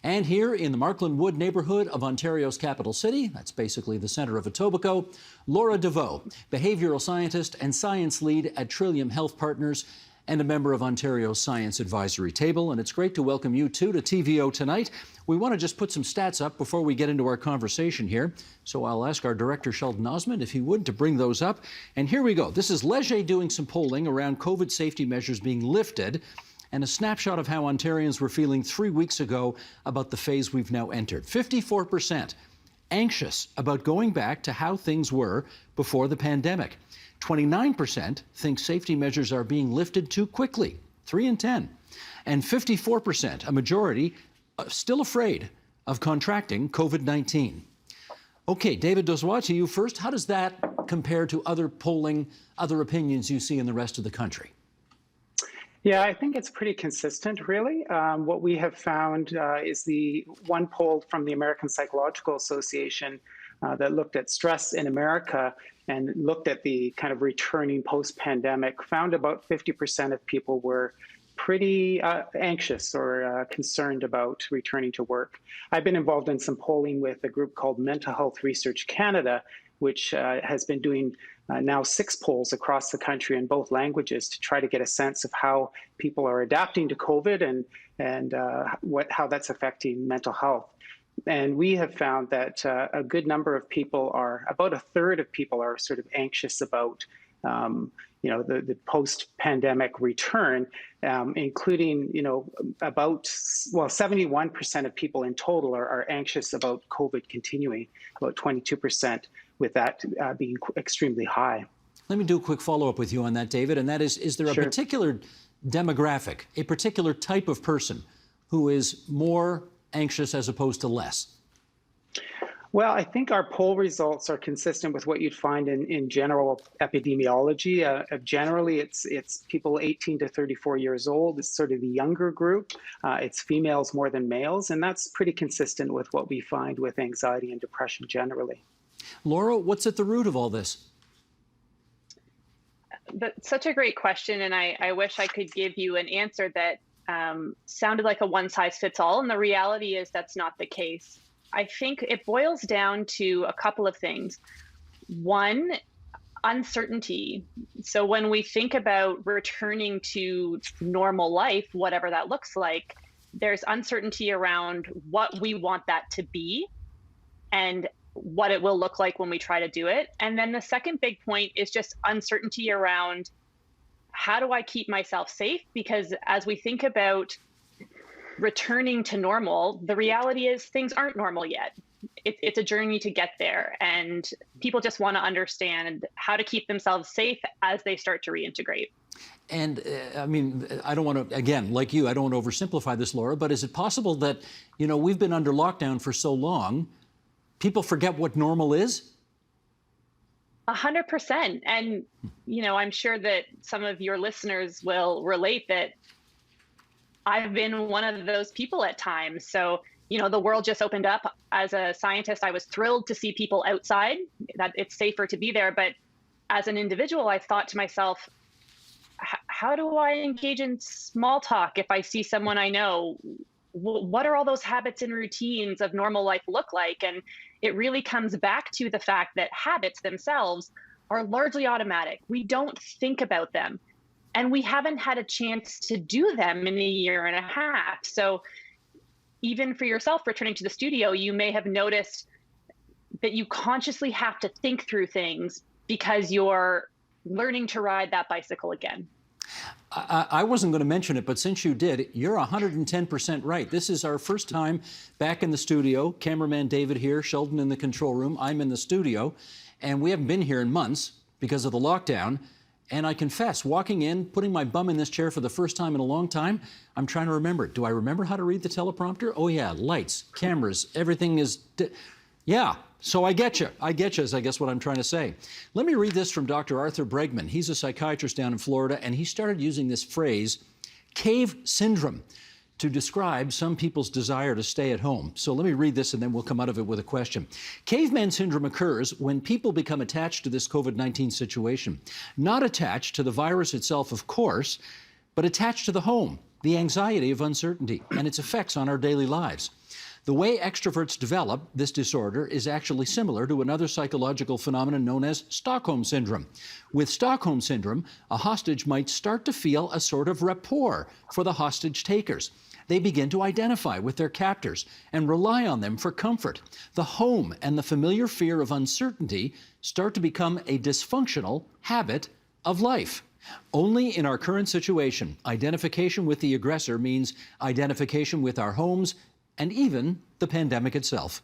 Speaker 2: And here in the Markland Wood neighborhood of Ontario's capital city, that's basically the center of Etobicoke, Laura DeVoe, behavioral scientist and science lead at Trillium Health Partners. and a member of Ontario's Science Advisory Table. And it's great to welcome you too to TVO tonight. We want to just put some stats up before we get into our conversation here. So I'll ask our director, Sheldon Osmond, if he would, to bring those up. And here we go. This is Leger doing some polling around COVID safety measures being lifted, and a snapshot of how Ontarians were feeling 3 weeks ago about the phase we've now entered. 54% anxious about going back to how things were before the pandemic. 29% think safety measures are being lifted too quickly, 3 in 10. And 54%, a majority, still afraid of contracting COVID-19. Okay, David Dozois, to you first. How does that compare to other polling, other opinions you see in the rest of the country?
Speaker 11: Yeah, I think it's pretty consistent, really. What we have found is the one poll from the American Psychological Association that looked at stress in America and looked at the kind of returning post-pandemic, found about 50% of people were pretty anxious or concerned about returning to work. I've been involved in some polling with a group called Mental Health Research Canada, which has been doing now 6 polls across the country in both languages to try to get a sense of how people are adapting to COVID and how that's affecting mental health. And we have found that a good number of people are, about a third of people are sort of anxious about the post-pandemic return, including, about 71% of people in total are anxious about COVID continuing, about 22%, with that being extremely high.
Speaker 2: Let me do a quick follow-up with you on that, David, and that is there a particular demographic, a particular type of person who is more anxious as opposed to less?
Speaker 11: Well, I think our poll results are consistent with what you'd find in general epidemiology. Generally, it's people 18 to 34 years old. It's sort of the younger group. It's females more than males, and that's pretty consistent with what we find with anxiety and depression generally.
Speaker 2: Laura, what's at the root of all this?
Speaker 12: That's such a great question, and I wish I could give you an answer that sounded like a one-size-fits-all, and the reality is that's not the case. I think it boils down to a couple of things. One, uncertainty. So when we think about returning to normal life, whatever that looks like, there's uncertainty around what we want that to be and what it will look like when we try to do it. And then the second big point is just uncertainty around how do I keep myself safe? Because as we think about returning to normal, the reality is things aren't normal yet. It's a journey to get there, and people just want to understand how to keep themselves safe as they start to reintegrate.
Speaker 2: And I mean, I don't want to, again, like you, I don't want to oversimplify this, Laura, but is it possible that, we've been under lockdown for so long, people forget what normal is?
Speaker 12: 100%. And, I'm sure that some of your listeners will relate that I've been one of those people at times. So, the world just opened up. As a scientist, I was thrilled to see people outside, that it's safer to be there. But as an individual, I thought to myself, how do I engage in small talk if I see someone I know? What are all those habits and routines of normal life look like? And it really comes back to the fact that habits themselves are largely automatic. We don't think about them. And we haven't had a chance to do them in a year and a half. So even for yourself, returning to the studio, you may have noticed that you consciously have to think through things because you're learning to ride that bicycle again.
Speaker 2: I wasn't going to mention it, but since you did, you're 110% right. This is our first time back in the studio. Cameraman David here, Sheldon in the control room, I'm in the studio, and we haven't been here in months because of the lockdown. And I confess, walking in, putting my bum in this chair for the first time in a long time, I'm trying to remember. Do I remember how to read the teleprompter? Oh yeah, lights, cameras, everything is... Yeah, so I get you. Is I guess what I'm trying to say. Let me read this from Dr. Arthur Bregman. He's a psychiatrist down in Florida, and he started using this phrase, cave syndrome, to describe some people's desire to stay at home. So let me read this, and then we'll come out of it with a question. Caveman syndrome occurs when people become attached to this COVID-19 situation. Not attached to the virus itself, of course, but attached to the home, the anxiety of uncertainty, and its effects on our daily lives. The way extroverts develop this disorder is actually similar to another psychological phenomenon known as Stockholm Syndrome. With Stockholm Syndrome, a hostage might start to feel a sort of rapport for the hostage takers. They begin to identify with their captors and rely on them for comfort. The home and the familiar fear of uncertainty start to become a dysfunctional habit of life. Only in our current situation, identification with the aggressor means identification with our homes and even the pandemic itself.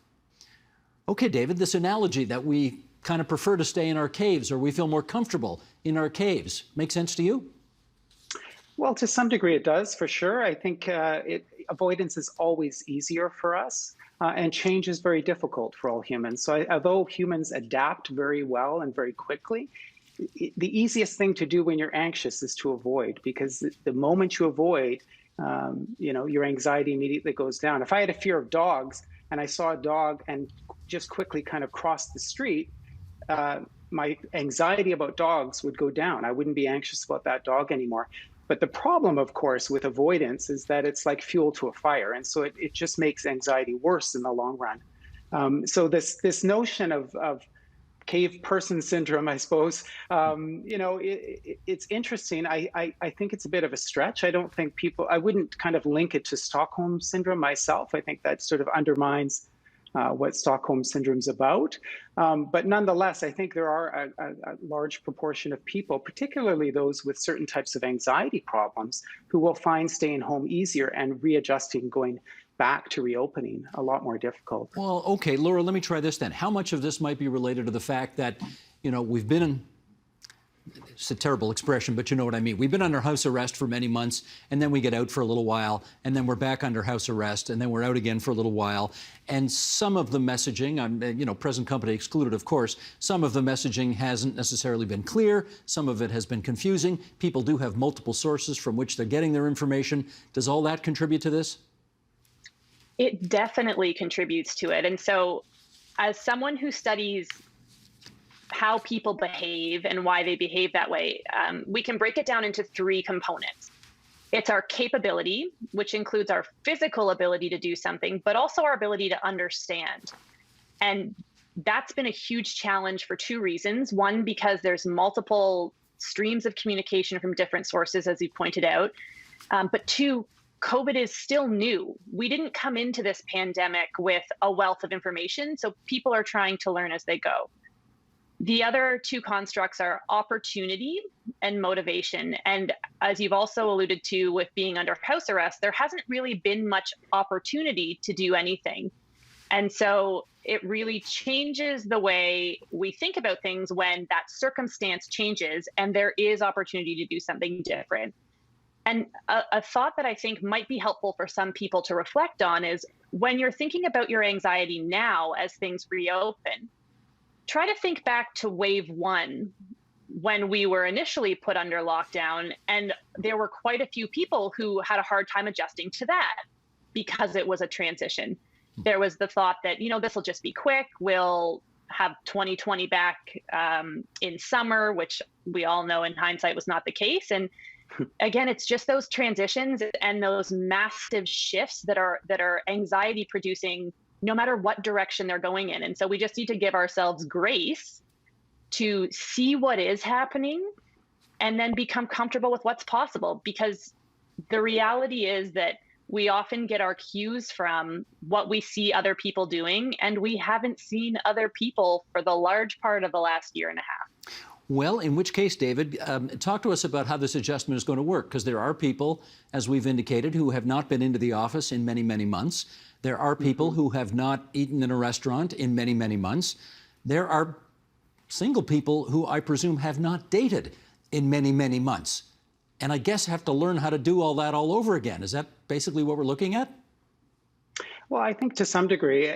Speaker 2: Okay, David, this analogy that we kind of prefer to stay in our caves, or we feel more comfortable in our caves, make sense to you?
Speaker 11: Well, to some degree it does, for sure. I think avoidance is always easier for us, and change is very difficult for all humans. So although humans adapt very well and very quickly, the easiest thing to do when you're anxious is to avoid, because the moment you avoid, your anxiety immediately goes down. If I had a fear of dogs and I saw a dog and just quickly kind of crossed the street, my anxiety about dogs would go down. I wouldn't be anxious about that dog anymore. But the problem, of course, with avoidance is that it's like fuel to a fire. And so it just makes anxiety worse in the long run. So this notion of cave person syndrome, I suppose, it's interesting. I think it's a bit of a stretch. I don't think I wouldn't kind of link it to Stockholm Syndrome myself. I think that sort of undermines what Stockholm Syndrome's about. But nonetheless, I think there are a large proportion of people, particularly those with certain types of anxiety problems, who will find staying home easier and readjusting, going back to reopening, a lot more difficult.
Speaker 2: Well, okay, Laura, let me try this then. How much of this might be related to the fact that, we've been in, it's a terrible expression, but you know what I mean. We've been under house arrest for many months, and then we get out for a little while, and then we're back under house arrest, and then we're out again for a little while. And some of the messaging, present company excluded, of course, some of the messaging hasn't necessarily been clear. Some of it has been confusing. People do have multiple sources from which they're getting their information. Does all that contribute to this?
Speaker 12: It definitely contributes to it. And so as someone who studies how people behave and why they behave that way, we can break it down into three components. It's our capability, which includes our physical ability to do something, but also our ability to understand. And that's been a huge challenge for two reasons. One, because there's multiple streams of communication from different sources, as you pointed out. But two, COVID is still new. We didn't come into this pandemic with a wealth of information, so people are trying to learn as they go. The other two constructs are opportunity and motivation. And as you've also alluded to with being under house arrest, there hasn't really been much opportunity to do anything. And so it really changes the way we think about things when that circumstance changes and there is opportunity to do something different. And a thought that I think might be helpful for some people to reflect on is when you're thinking about your anxiety now as things reopen, try to think back to wave one, when we were initially put under lockdown, and there were quite a few people who had a hard time adjusting to that because it was a transition. There was the thought that, this will just be quick. We'll have 2020 back in summer, which we all know in hindsight was not the case. And again, it's just those transitions and those massive shifts that are anxiety producing, no matter what direction they're going in. And so we just need to give ourselves grace to see what is happening and then become comfortable with what's possible. Because the reality is that we often get our cues from what we see other people doing, and we haven't seen other people for the large part of the last year and a half.
Speaker 2: Well, in which case, David, talk to us about how this adjustment is going to work, because there are people, as we've indicated, who have not been into the office in many, many months. There are people who have not eaten in a restaurant in many, many months. There are single people who I presume have not dated in many, many months. And I guess have to learn how to do all that all over again. Is that basically what we're looking at?
Speaker 11: Well, I think to some degree,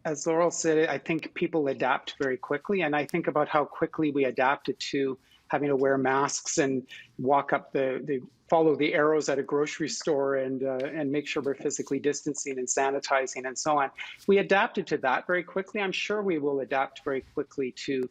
Speaker 11: as Laurel said, I think people adapt very quickly. And I think about how quickly we adapted to having to wear masks and walk up follow the arrows at a grocery store and make sure we're physically distancing and sanitizing and so on. We adapted to that very quickly. I'm sure we will adapt very quickly to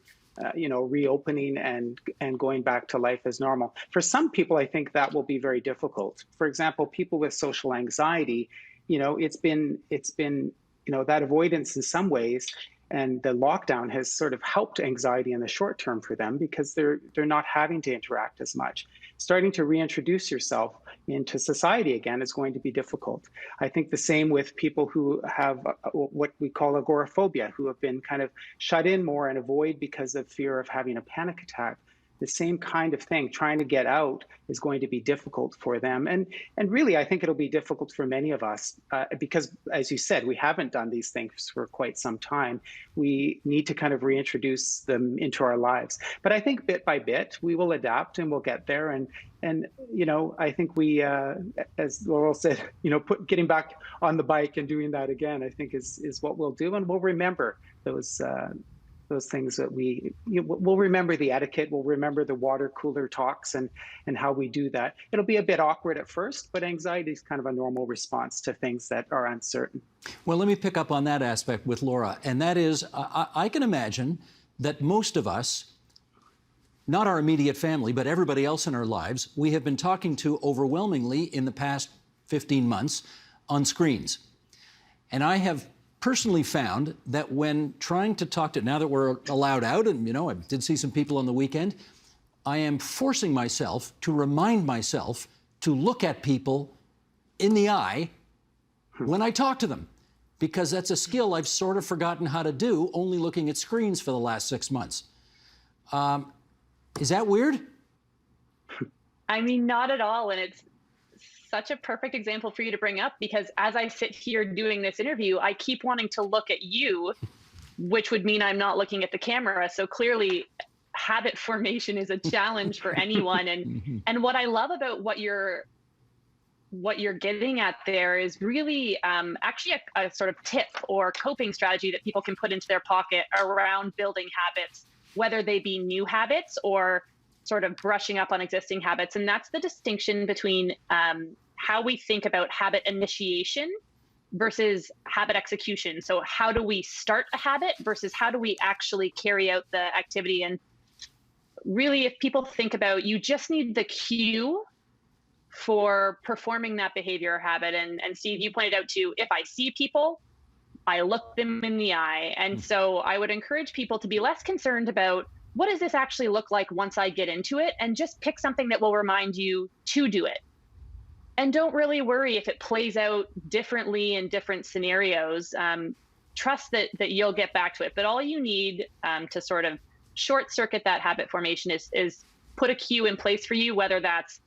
Speaker 11: reopening and going back to life as normal. For some people, I think that will be very difficult. For example, people with social anxiety, it's been that avoidance in some ways and the lockdown has sort of helped anxiety in the short term for them because they're not having to interact as much. Starting to reintroduce yourself into society again is going to be difficult. I think the same with people who have what we call agoraphobia, who have been kind of shut in more and avoid because of fear of having a panic attack. The same kind of thing, trying to get out is going to be difficult for them. And really, I think it'll be difficult for many of us because, as you said, we haven't done these things for quite some time. We need to kind of reintroduce them into our lives. But I think bit by bit, we will adapt and we'll get there. And I think we, as Laurel said, getting back on the bike and doing that again, I think is what we'll do. And we'll remember those things that we'll remember the etiquette, we'll remember the water cooler talks and how we do that. It'll be a bit awkward at first, but anxiety is kind of a normal response to things that are uncertain.
Speaker 2: Well, let me pick up on that aspect with Laura, and that is, I can imagine that most of us, not our immediate family, but everybody else in our lives, we have been talking to overwhelmingly in the past 15 months on screens. And I have personally found that when trying to talk to, now that we're allowed out, and I did see some people on the weekend, I am forcing myself to remind myself to look at people in the eye when I talk to them, because that's a skill I've sort of forgotten how to do, only looking at screens for the last 6 months. Is that weird?
Speaker 12: I mean, not at all. And it's such a perfect example for you to bring up, because as I sit here doing this interview, I keep wanting to look at you, which would mean I'm not looking at the camera. So clearly habit formation is a challenge for anyone. And what I love about what you're getting at there is really actually a sort of tip or coping strategy that people can put into their pocket around building habits, whether they be new habits or sort of brushing up on existing habits. And that's the distinction between how we think about habit initiation versus habit execution. So how do we start a habit versus how do we actually carry out the activity? And really, if people think about, you just need the cue for performing that behavior or habit. And Steve, you pointed out too, if I see people, I look them in the eye. And so I would encourage people to be less concerned about, what does this actually look like once I get into it? And just pick something that will remind you to do it. And don't really worry if it plays out differently in different scenarios. Trust that you'll get back to it. But all you need to sort of short circuit that habit formation is put a cue in place for you, whether that's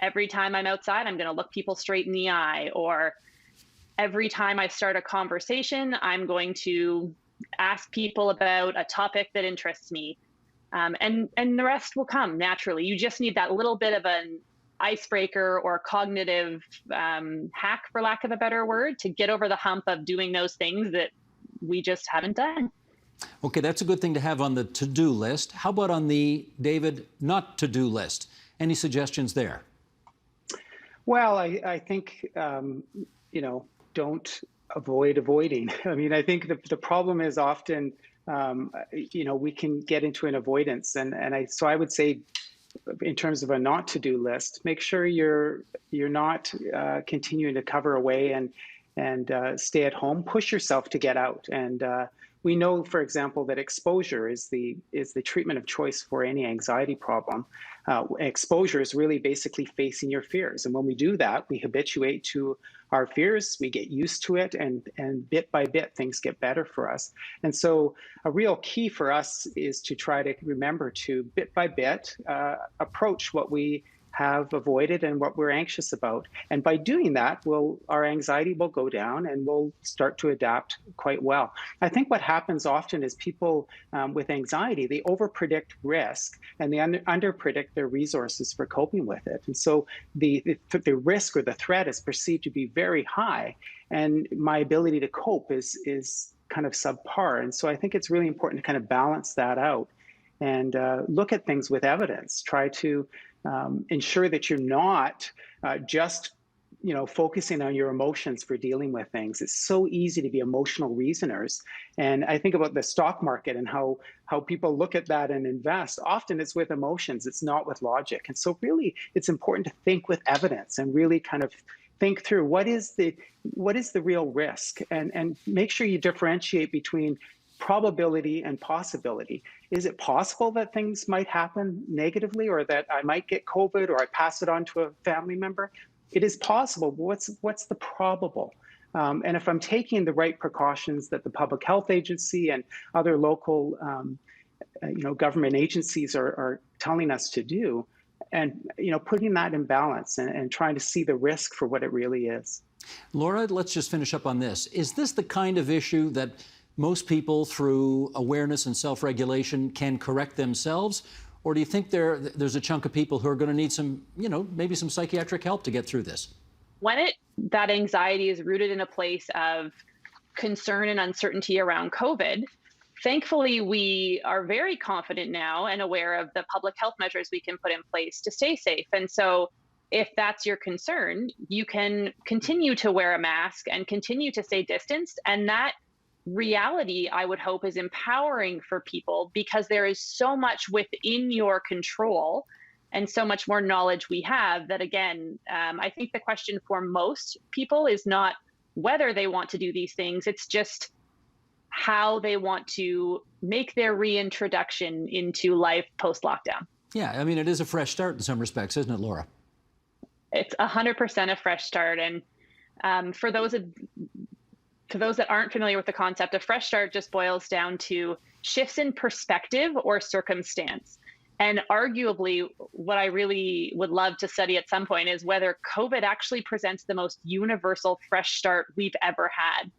Speaker 12: every time I'm outside, I'm going to look people straight in the eye, or every time I start a conversation, I'm going to ask people about a topic that interests me. And the rest will come naturally. You just need that little bit of an icebreaker or cognitive hack, for lack of a better word, to get over the hump of doing those things that we just haven't done.
Speaker 2: Okay, that's a good thing to have on the to-do list. How about on the, David, not to-do list? Any suggestions there?
Speaker 11: Well, I think, don't avoid avoiding. I mean, I think the problem is often, we can get into an avoidance. So I would say, in terms of a not to-do list, make sure you're not continuing to cover away and stay at home. Push yourself to get out. And we know, for example, that exposure is the treatment of choice for any anxiety problem. Exposure is really basically facing your fears. And when we do that, we habituate to our fears, we get used to it, and bit by bit, things get better for us. And so a real key for us is to try to remember to, bit by bit, approach what we have avoided and what we're anxious about. And by doing that, our anxiety will go down and we'll start to adapt quite well. I think what happens often is people with anxiety, they overpredict risk and they underpredict their resources for coping with it. And so the risk or the threat is perceived to be very high, and my ability to cope is kind of subpar. And so I think it's really important to kind of balance that out and look at things with evidence. Try to ensure that you're not just focusing on your emotions for dealing with things. It's so easy to be emotional reasoners. And I think about the stock market and how people look at that and invest. Often it's with emotions, it's not with logic. And so really it's important to think with evidence and really kind of think through what is the real risk, and make sure you differentiate between probability and possibility. Is it possible that things might happen negatively, or that I might get COVID, or I pass it on to a family member? It is possible, but what's the probable? And if I'm taking the right precautions that the Public Health Agency and other local government agencies are telling us to do, and putting that in balance and trying to see the risk for what it really is.
Speaker 2: Laura, let's just finish up on this. Is this the kind of issue that most people, through awareness and self-regulation, can correct themselves? Or do you think there's a chunk of people who are going to need some, maybe some psychiatric help to get through this?
Speaker 12: When that anxiety is rooted in a place of concern and uncertainty around COVID, thankfully, we are very confident now and aware of the public health measures we can put in place to stay safe. And so if that's your concern, you can continue to wear a mask and continue to stay distanced. And that reality, I would hope, is empowering for people, because there is so much within your control and so much more knowledge we have that, again, I think the question for most people is not whether they want to do these things. It's just how they want to make their reintroduction into life post-lockdown.
Speaker 2: Yeah, I mean, it is a fresh start in some respects, isn't it, Laura?
Speaker 12: It's 100% a fresh start. And for those that aren't familiar with the concept, a fresh start just boils down to shifts in perspective or circumstance. And arguably, what I really would love to study at some point is whether COVID actually presents the most universal fresh start we've ever had.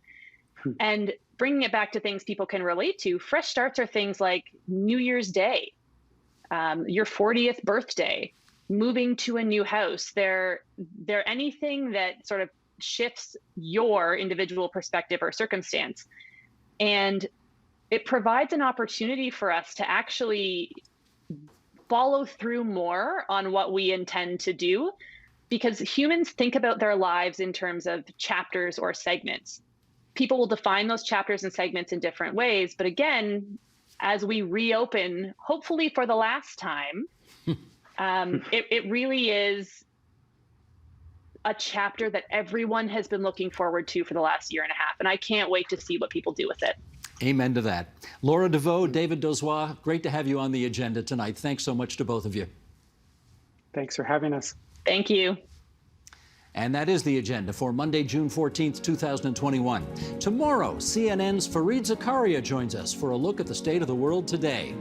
Speaker 12: And bringing it back to things people can relate to, fresh starts are things like New Year's Day, your 40th birthday, moving to a new house. They're anything that sort of shifts your individual perspective or circumstance. And it provides an opportunity for us to actually follow through more on what we intend to do, because humans think about their lives in terms of chapters or segments. People will define those chapters and segments in different ways. But again, as we reopen, hopefully for the last time, it really is a chapter that everyone has been looking forward to for the last year and a half. And I can't wait to see what people do with it.
Speaker 2: Amen to that. Laura Deveau, David Dozois, great to have you on the agenda tonight. Thanks so much to both of you.
Speaker 11: Thanks for having us.
Speaker 12: Thank you.
Speaker 2: And that is the agenda for Monday, June 14th, 2021. Tomorrow, CNN's Fareed Zakaria joins us for a look at the state of the world today.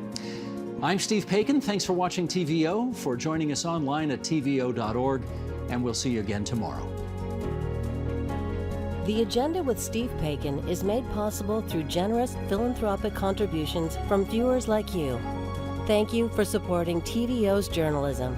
Speaker 2: I'm Steve Paikin. Thanks for watching TVO, for joining us online at tvo.org, and we'll see you again tomorrow.
Speaker 1: The Agenda with Steve Paikin is made possible through generous philanthropic contributions from viewers like you. Thank you for supporting TVO's journalism.